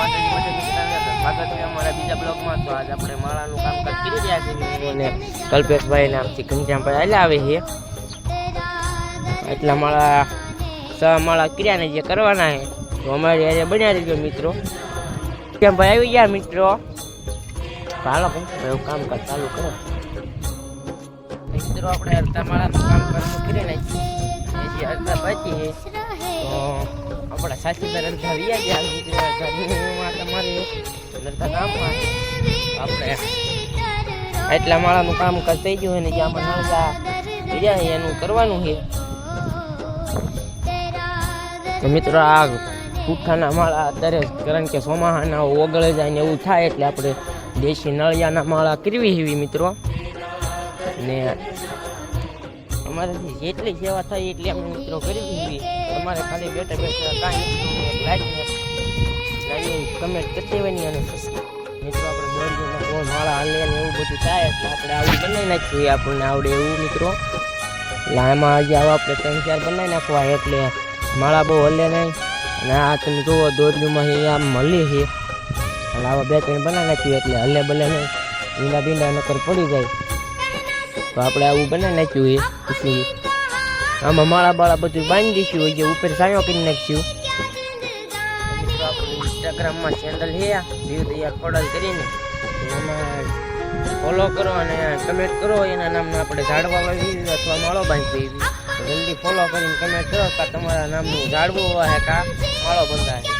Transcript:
સ્વાગત છે અમારા બીજા બ્લોગમાં. તો આજ આપણે માળાનું કામકાજ કરી રહ્યા છીએ અને કલ્પેશભાઈ નામથી ઘનશ્યામભાઈ હાલ્યા આવે છે. એટલા માળા 6 માળા કર્યા ને જે કરવાના છે તો અમારી હારે બન્યા રહીજો મિત્રો. કેમ ભાઈ આવી ગયા મિત્રો? હાલો એવું કામકાજ ચાલુ કરો મિત્રો. આપણે અડધા માળાનું કામકાજ કરી નાખ્યું, જે અડધા બાકી છે તો આપણા સાચીદાર અડધા વ્યા ગયા. તમારે અડધા કામમાં આપણે એટલા માળાનું કામકાજ થઈ ગયું ને જે આમાં નળગા રહ્યા છે એનું કરવાનું છે. તો મિત્રો આ પુઠ્ઠાના માળા અત્યારે કારણ કે ચોમાસાના ઓગળે જાય ને એવું થાય એટલે આપણે દેશી નળિયાના માળા કરવી એવી મિત્રો. ને અમારાથી જેટલી સેવા થાય એટલી અમે મિત્રો કરવી એવી. તમારે ખાલી બેઠા બેઠા કાંઈ લાઈક કમેન્ટ કરી દેવાની અને મિત્રો આપણે દોડીમાં કોઈ માળા હાલે ને એવું બધું થાય એટલે આપણે આવું બનાવી નાખીએ આપણને આવડે એવું મિત્રો. એટલે આમાં હજી આવા આપણે 3-4 બનાવી નાખવા એટલે માળા બહુ હલે નહીં. અને આ તમે જુઓ દોરડીમાં આમ હલી છે એટલે આવા 2-3 બનાવી નાખ્યું એટલે હલે બલે નહીં, ઈંડા બીંડા નકર પડી જાય. તો આપણે આવું બનાવી નાખ્યું છે. પછી આમાં માળા બાળા બધું બાંધી દઈશું હોય જે ઉપર સાયો કરી નાખ્યું. મિત્રો આપણે ઇન્સ્ટાગ્રામમાં ચેનલ છે જીવદયા ખોડલ કરીને એમાં ફોલો કરો અને કમેન્ટ કરો. એના નામનું આપણે ઝાડવા વાવી અથવા માળો બાંધી દેવી. જલ્દી ફોલો કરીને કમેન્ટ કરો કે તમારા નામનું ઝાડવું હોય કા માળો બંધાય.